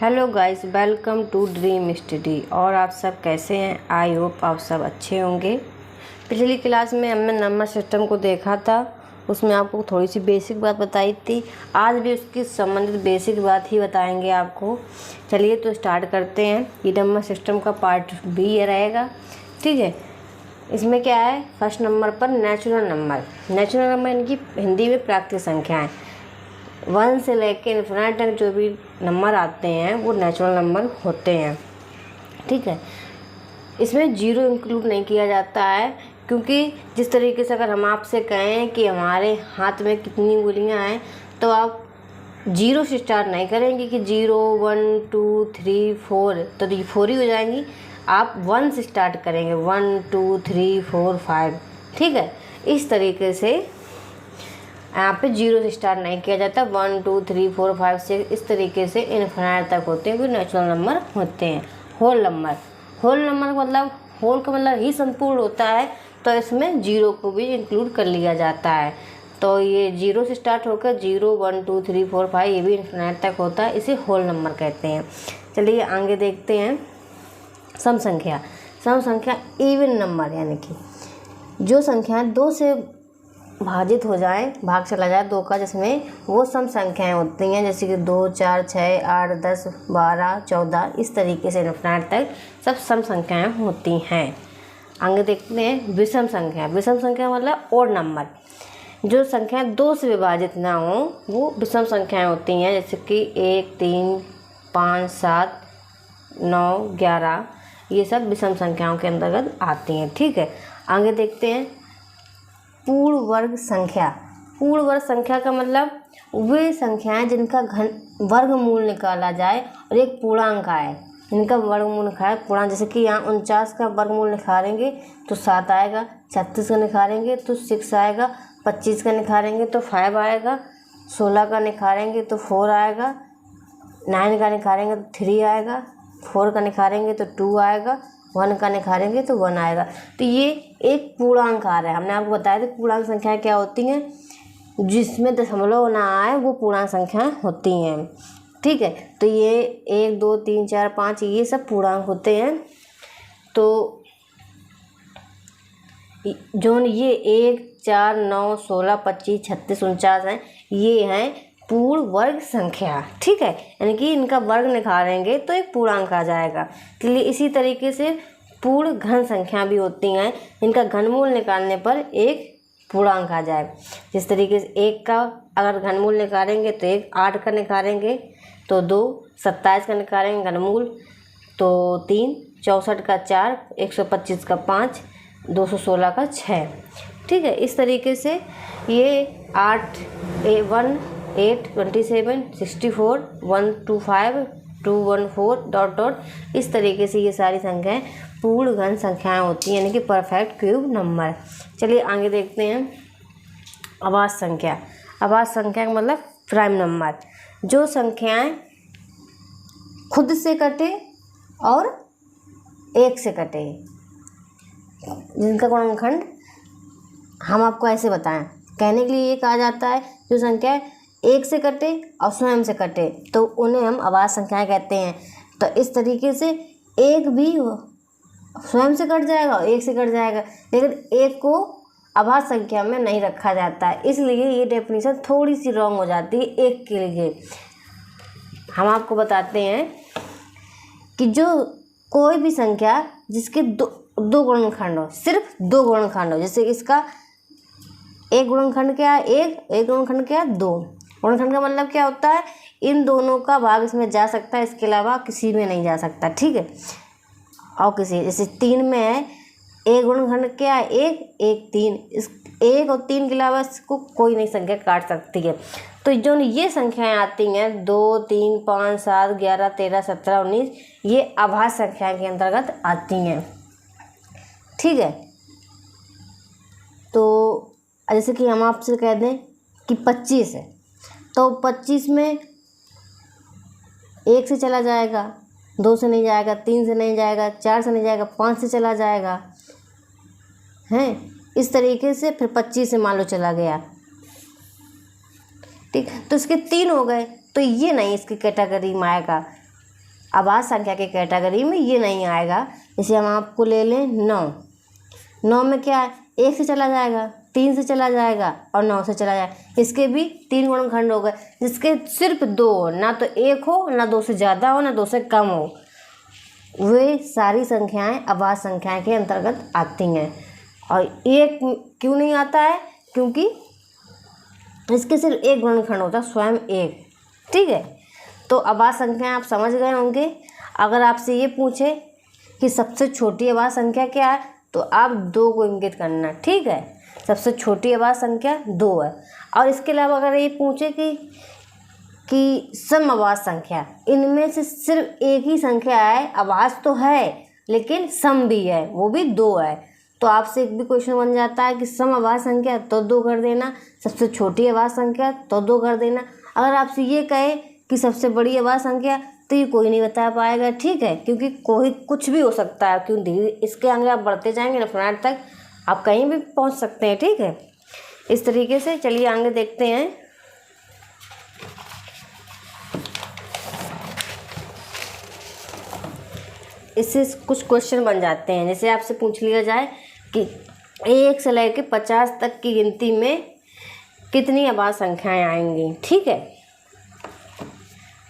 Hello guys, welcome to Dream Study. और आप सब कैसे हैं? आई होप आप सब अच्छे होंगे। पिछली क्लास में हमने नंबर सिस्टम को देखा था, उसमें आपको थोड़ी सी बेसिक बात बताई थी। आज भी उसकी संबंधित बेसिक बात ही बताएंगे आपको। चलिए तो स्टार्ट करते हैं। ये नंबर सिस्टम का पार्ट बी ये रहेगा, ठीक है। इसमें क्या है, फर्स्ट नंबर पर नेचुरल नंबर। नेचुरल नंबर इनकी हिंदी में प्राकृतिक संख्याएँ। 1 से लेकर इन्फिनाइट तक जो भी नंबर आते हैं वो नेचुरल नंबर होते हैं, ठीक है। इसमें जीरो इंक्लूड नहीं किया जाता है, क्योंकि जिस तरीके से अगर हम आपसे कहें कि हमारे हाथ में कितनी उंगलियां हैं, तो आप जीरो से स्टार्ट नहीं करेंगे कि 0 1 2 3 4, तो ये 4 ही हो जाएंगी। आप 1 से स्टार्ट करेंगे, 1 2 3 4 5, ठीक है। इस तरीके से यहाँ पे जीरो से स्टार्ट नहीं किया जाता। 1 2 3 4 5 6 इस तरीके से इन्फिनाइट तक होते हैं, क्योंकि नेचुरल नंबर होते हैं। होल नंबर का मतलब, होल का मतलब ही संपूर्ण होता है, तो इसमें जीरो को भी इंक्लूड कर लिया जाता है। तो ये जीरो से स्टार्ट होकर 0 1 2 3 4 5 ये भी इन्फिनाइट तक होता है, इसे होल नंबर कहते हैं। चलिए आगे देखते हैं। सम संख्या इवन नंबर, यानी कि जो संख्याएं 2 से भाजित हो जाए, भाग चला जाए 2 का, जिसमें वो सम संख्याएं होती हैं, जैसे कि 2 4 6 8 10 12 14 इस तरीके से इन्फिनाइट तक सब सम संख्याएं होती हैं। आगे देखते हैं विषम संख्या मतलब ओड नंबर। जो संख्याएं 2 से विभाजित ना हो वो विषम संख्याएं होती हैं, जैसे कि 1 3 5 7 9 11 ये सब विषम संख्याओं के अंतर्गत आती हैं, ठीक है। आगे देखते हैं पूर्ण वर्ग संख्या का मतलब वे संख्याएं जिनका वर्गमूल निकाला जाए और एक पूर्णांक आए, इनका वर्गमूल निकाले पूर्णांक। जैसे कि यहाँ 49 का वर्गमूल निकालेंगे तो 7 आएगा, 36 का निकालेंगे तो 6 आएगा, 25 का निकालेंगे तो 5 आएगा, 16 का निकालेंगे तो 4 आएगा, 9 का निकालेंगे तो 3 आएगा, 4 का निकालेंगे तो 2 आएगा, 1 का निकालेंगे तो 1 आएगा। तो ये एक पूर्णांक आ रहा है। हमने आपको बताया था पूर्णांक संख्याएं क्या होती हैं, जिसमें दशमलव ना आए वो पूर्णांक संख्याएं होती हैं, ठीक है। तो ये 1 2 3 4 5 ये सब पूर्णांक होते हैं। तो जो ये 1 4 9 16 25 36 49 हैं, ये हैं पूर्ण वर्ग संख्या, ठीक है। यानी कि इनका वर्ग निकालेंगे तो एक पूर्णांक आ जाएगा। इसलिए इसी तरीके से पूर्ण घन संख्या भी होती हैं, इनका घनमूल निकालने पर एक पूर्णांक आ जाए। जिस तरीके से 1 का अगर घनमूल निकालेंगे तो 1 8 का निकालेंगे तो 2 27 का निकालेंगे घनमूल तो 3 64 का 4 125 का 5 216 का 6, ठीक है। इस तरीके से ये 8 1 8 27 64 125 214 डॉट डॉट इस तरीके से ये सारी संख्याएं पूर्ण घन संख्याएं होती हैं, यानी कि परफेक्ट क्यूब नंबर। चलिए आगे देखते हैं अभाज्य संख्या का मतलब प्राइम नंबर। जो संख्याएं खुद से कटे और 1 से कटे, जिनका गुणनखंड हम आपको ऐसे बताएं, कहने के लिए ये कहा जाता है जो संख्या 1 से कटे और स्वयं से कटे तो उन्हें हम अभाज्य संख्याएं कहते हैं। तो इस तरीके से 1 भी स्वयं से कट जाएगा और 1 से कट जाएगा, लेकिन 1 को अभाज्य संख्या में नहीं रखा जाता है, इसलिए ये डेफिनेशन थोड़ी सी रॉन्ग हो जाती है 1 के लिए। हम आपको बताते हैं कि जो कोई भी संख्या जिसके दो गुणनखंड हो, सिर्फ 2 गुणनखंड हो, जैसे इसका एक गुणनखंड क्या है, एक गुणनखंड क्या है, 2। गुणनखंड का मतलब क्या होता है, इन दोनों का भाग इसमें जा सकता है, इसके अलावा किसी में नहीं जा सकता, ठीक है। और किसी जैसे 3 में है, एक गुणनखंड क्या है, 1 3, इस 1 और 3 के अलावा इसको कोई नहीं संख्या काट सकती है। तो जो ये संख्याएं आती हैं 2 3 5 7 11 13 17 19 ये अभाज्य संख्या के अंतर्गत आती हैं, ठीक है। तो जैसे कि हम आपसे कह दें कि 25 है, तो 25 में 1 से चला जाएगा, 2 से नहीं जाएगा, 3 से नहीं जाएगा, 4 से नहीं जाएगा, 5 से चला जाएगा, हैं। इस तरीके से फिर 25 से मान लो चला गया, ठीक। तो इसके 3 हो गए, तो ये नहीं इसकी कैटेगरी में आएगा। अभाज्य संख्या की कैटेगरी में ये नहीं आएगा। जैसे हम आपको ले लें 9, 9 में क्या है, 1 से चला जाएगा, 3 से चला जाएगा और 9 से चला जाएगा। इसके भी 3 गुणनखंड हो गए, जिसके सिर्फ 2, ना तो 1 हो, ना 2 से ज़्यादा हो, ना 2 से कम हो, वे सारी संख्याएं अभाज्य संख्याएं के अंतर्गत आती हैं। और 1 क्यों नहीं आता है, क्योंकि इसके सिर्फ 1 गुणनखंड होता है, स्वयं 1। ठीक है, तो अभाज्य संख्याएं आप समझ गए होंगे। अगर आपसे ये पूछे कि सबसे छोटी अभाज्य संख्या क्या है, तो आप 2 को इंगित करना। ठीक है, सबसे छोटी अभाज्य संख्या 2 है। और इसके अलावा अगर ये पूछे कि सम अभाज्य संख्या, इनमें से सिर्फ एक ही संख्या है, अभाज्य तो है लेकिन सम भी है, वो भी 2 है, तो आपसे एक भी क्वेश्चन बन जाता है कि सम अभाज्य संख्या तो 2 कर देना, सबसे छोटी अभाज्य संख्या तो 2 कर देना। अगर आपसे ये कहे कि सबसे बड़ी अभाज्य संख्या, तो ये कोई नहीं बता पाएगा। ठीक है, क्योंकि कोई कुछ भी हो सकता है, क्योंकि इसके आगे आप बढ़ते जाएंगे इनफिनिट तक, आप कहीं भी पहुंच सकते हैं। ठीक है, इस तरीके से चलिए आगे देखते हैं। इससे कुछ क्वेश्चन बन जाते हैं। जैसे आपसे पूछ लिया जाए कि 1 से लेकर 50 तक की गिनती में कितनी अभाज्य संख्याएं आएंगी। ठीक है,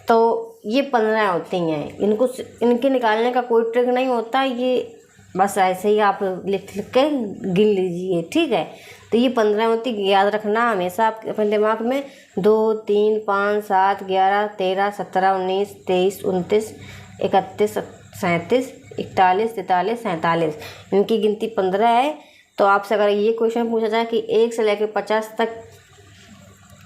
तो ये 15 होती हैं। इनके निकालने का कोई ट्रिक नहीं होता, ये बस ऐसे ही आप लिख के गिन लीजिए। ठीक है, तो ये 15 होती, याद रखना हमेशा आप अपने दिमाग में। 2, 3, 5, 7, 11, 13, 17, 19, 23, 29, 31, 37, 41, 43, 47, इनकी गिनती 15 है। तो आपसे अगर ये क्वेश्चन पूछा जाए कि 1 से लेकर 50 तक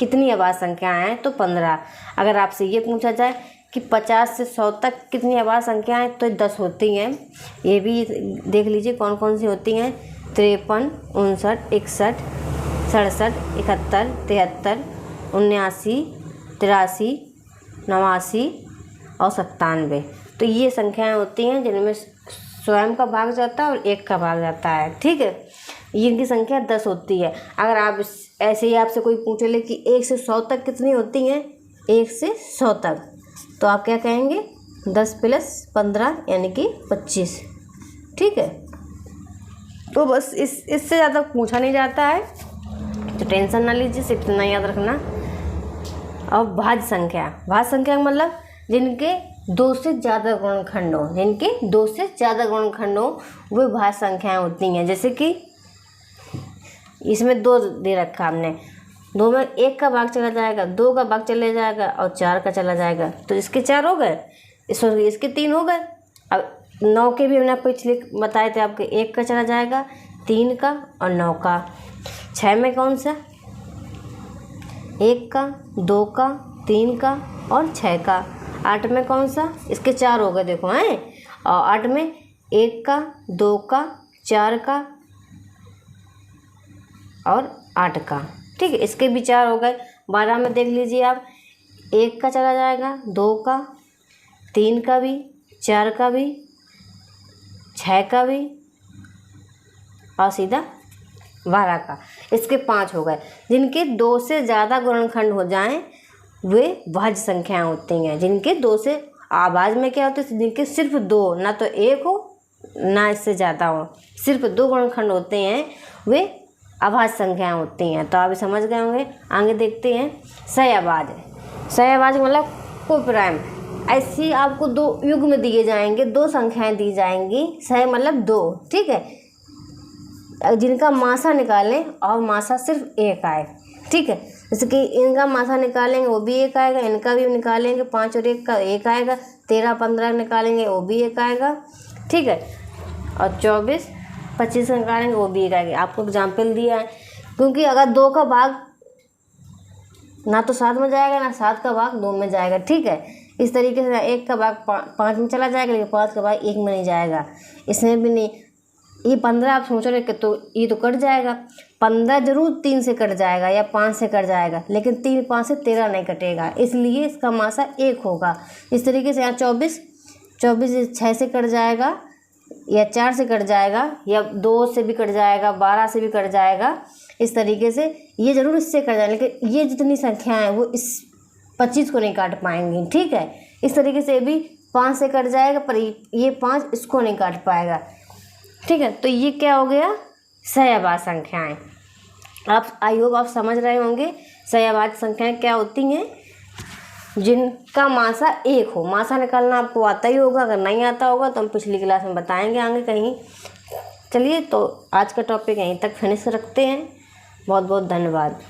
कितनी अभाज्य संख्याएं हैं, तो 15। अगर आपसे ये पूछा जाए कि 50 से 100 तक कितनी अभाज्य संख्याएं, तो 10 होती हैं। ये भी देख लीजिए कौन कौन सी होती हैं। 53, 59, 61, 67, 71, 73, 79, 83, 89 और 97। तो ये संख्याएं होती हैं जिनमें स्वयं का भाग जाता है और 1 का भाग जाता है। ठीक है, इनकी संख्या 10 होती है। अगर आप ऐसे ही आपसे कोई पूछ ले कि 1 से 100 तक कितनी होती हैं, 1 से 100 तक, तो आप क्या कहेंगे, 10 + 15 यानी कि 25। ठीक है, तो बस इससे ज़्यादा पूछा नहीं जाता है, तो टेंशन ना लीजिए, सिर्फ इतना याद रखना। और भाज्य संख्या का मतलब जिनके 2 से ज़्यादा गुणनखंड हो, वे भाज्य संख्याएं होती हैं। जैसे कि इसमें 2 दे रखा हमने, 2 में 1 का भाग चला जाएगा, 2 का भाग चला जाएगा और 4 का चला जाएगा, तो इसके 4 हो गए, इसके 3 हो गए। अब 9 के भी हमने पिछले बताए थे आपके, 1 का चला जाएगा, 3 का और 9 का। 6 में कौन सा, 1 का, 2 का, 3 का और 6 का। 8 में कौन सा, इसके 4 हो गए, देखो हैं। और 8 में 1 का, 2 का, 4 का और 8 का। ठीक है, इसके भी 4 हो गए। 12 में देख लीजिए आप, 1 का चला जाएगा, 2 का, 3 का भी, 4 का भी, 6 का भी और सीधा 12 का। इसके 5 हो गए। जिनके 2 से ज़्यादा गुणनखंड हो जाएं, वे भाज्य संख्याएं होती हैं। जिनके 2 से, अभाज्य में क्या होता है, जिनके सिर्फ 2, ना तो 1 हो ना इससे ज़्यादा हो, सिर्फ 2 गुणनखंड होते हैं, वे अभाज्य संख्याएं होती हैं। तो आप समझ गए होंगे। आगे देखते हैं सहअभाज्य मतलब कोप्राइम। ऐसी आपको 2 युग्म दिए जाएंगे, 2 संख्याएं दी जाएंगी, सह मतलब 2। ठीक है, जिनका मासा निकालें और मासा सिर्फ 1 आए। ठीक है, जैसे कि इनका मासा निकालेंगे वो भी 1 आएगा, इनका भी निकालेंगे 5 और 1 का 1 आएगा, 13, 15 निकालेंगे वो भी 1 आएगा। ठीक है, और 24, 25 निकालेंगे वो भी 1 आएगा। आपको एग्जाम्पल दिया है, क्योंकि अगर 2 का भाग ना तो 7 में जाएगा, ना 7 का भाग 2 में जाएगा। ठीक है, इस तरीके से 1 का भाग 5 में चला जाएगा, लेकिन 5 का भाग 1 में नहीं जाएगा, इसमें भी नहीं। ये 15 आप सोच रहे कि तो ये तो कट जाएगा, 15 जरूर 3 से कट जाएगा या 5 से कट जाएगा, लेकिन 3, 5 से 13 नहीं कटेगा, इसलिए इसका मासा 1 होगा। इस तरीके से यहाँ 24 6 से कट जाएगा या 4 से कट जाएगा या 2 से भी कट जाएगा, 12 से भी कट जाएगा। इस तरीके से ये जरूर इससे कट जाएगा, लेकिन ये जितनी संख्या है वो इस 25 को नहीं काट पाएंगी। ठीक है, इस तरीके से भी 5 से कट जाएगा, पर ये 5 इसको नहीं काट पाएगा। ठीक है, तो ये क्या हो गया, सहअभाज्य संख्याएं। आप आई होप आप समझ रहे होंगे सहअभाज्य संख्याएं क्या होती हैं, जिनका मासा 1 हो। मासा निकालना आपको आता ही होगा, अगर नहीं आता होगा तो हम पिछली क्लास में बताएंगे आगे कहीं। चलिए, तो आज का टॉपिक यहीं तक फिनिश रखते हैं। बहुत बहुत धन्यवाद।